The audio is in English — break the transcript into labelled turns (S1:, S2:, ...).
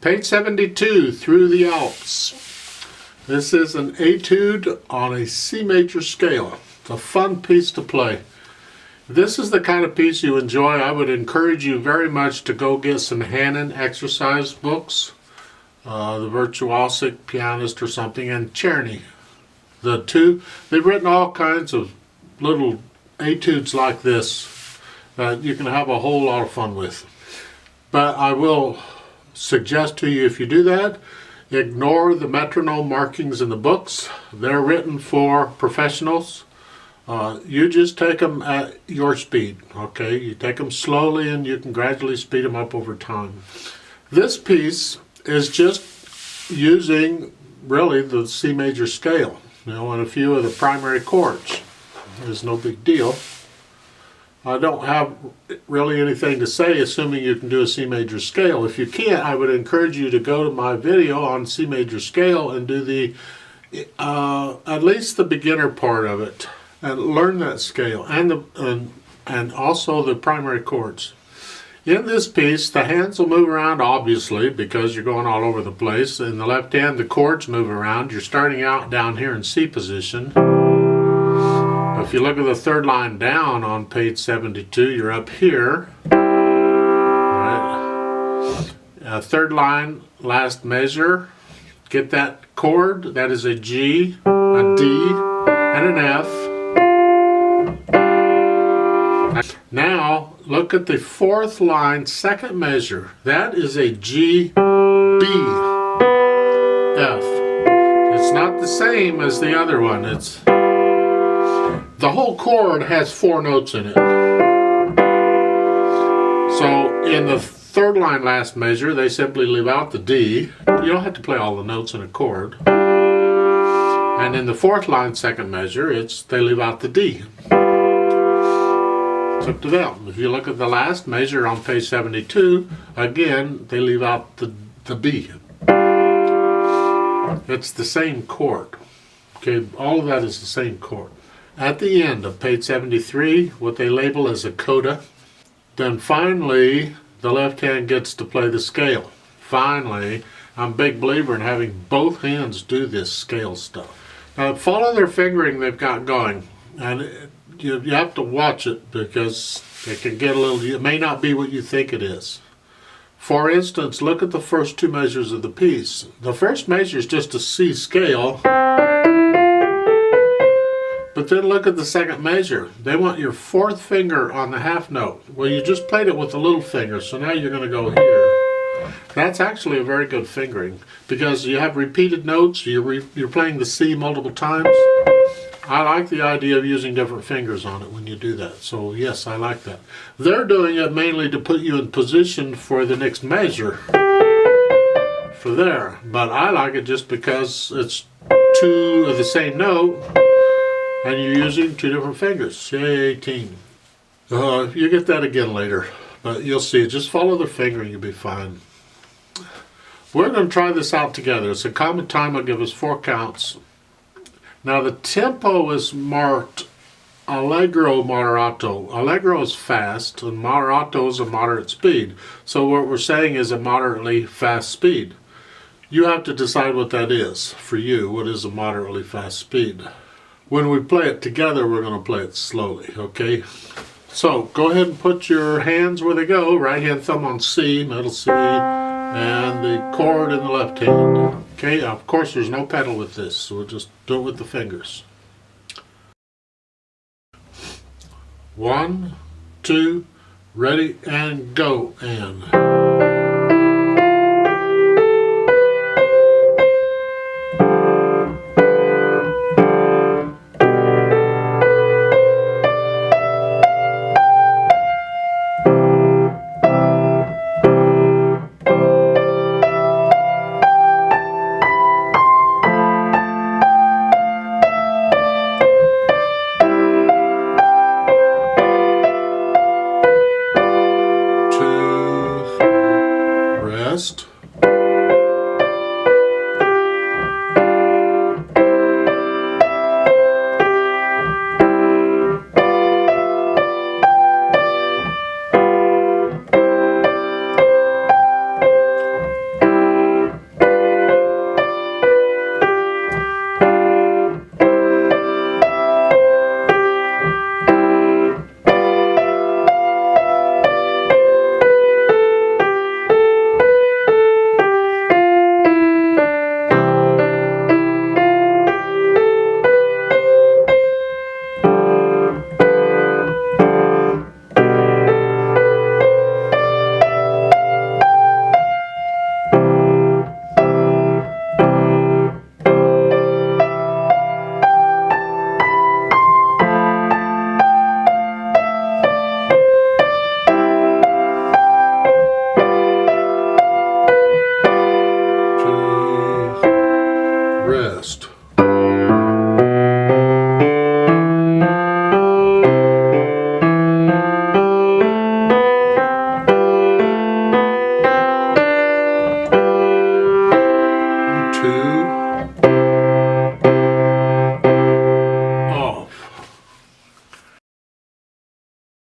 S1: Page 72, Through the Alps. This is an etude on a C major scale. It's a fun piece to play. If this is the kind of piece you enjoy, I would encourage you very much to go get some Hanon exercise books. The Virtuosic Pianist or something, and Czerny. The two, they've written all kinds of little etudes like this that you can have a whole lot of fun with. But I will suggest to you, if you do that, ignore the metronome markings in the books. They're written for professionals. You just take them at your speed, okay? You take them slowly and you can gradually speed them up over time. This piece is just using really the C major scale, you know, and a few of the primary chords. It's no big deal. I don't have really anything to say, assuming you can do a C major scale. If you can't, I would encourage you to go to my video on C major scale and do the at least the beginner part of it and learn that scale and also the primary chords. In this piece, the hands will move around, obviously, because you're going all over the place. In the left hand, the chords move around. You're starting out down here in C position. If you look at the third line down on page 72, you're up here. Right. Third line, last measure. Get that chord. That is a G, a D, and an F. Now, look at the fourth line, second measure. That is a G, B, F. It's not the same as the other one. It's the whole chord has 4 notes in it. So in the third line last measure, they simply leave out the D. You don't have to play all the notes in a chord. And in the fourth line second measure, they leave out the D. It's up to them. If you look at the last measure on page 72, again, they leave out the B. It's the same chord. Okay, all of that is the same chord. At the end of page 73, what they label as a coda, then finally the left hand gets to play the scale. Finally, I'm a big believer in having both hands do this scale stuff. Now follow their fingering they've got going, and you have to watch it because it can get a little, it may not be what you think it is. For instance, look at the first 2 measures of the piece. The first measure is just a C scale. But then look at the second measure. They want your 4th finger on the half note. Well, you just played it with the little finger, so now you're going to go here. That's actually a very good fingering because you have repeated notes. You're playing the C multiple times. I like the idea of using different fingers on it when you do that. So yes, I like that. They're doing it mainly to put you in position for the next measure for there. But I like it just because it's 2 of the same note. And you're using 2 different fingers, C18. You get that again later, but you'll see. Just follow the finger and you'll be fine. We're going to try this out together. It's a common time. I'll give us 4 counts. Now the tempo is marked allegro moderato. Allegro is fast and moderato is a moderate speed. So what we're saying is a moderately fast speed. You have to decide what that is for you. What is a moderately fast speed? When we play it together, we're going to play it slowly, okay? So, go ahead and put your hands where they go. Right hand thumb on C, middle C, and the chord in the left hand. Okay, of course there's no pedal with this, so we'll just do it with the fingers. 1, 2, ready, and go, and... rest.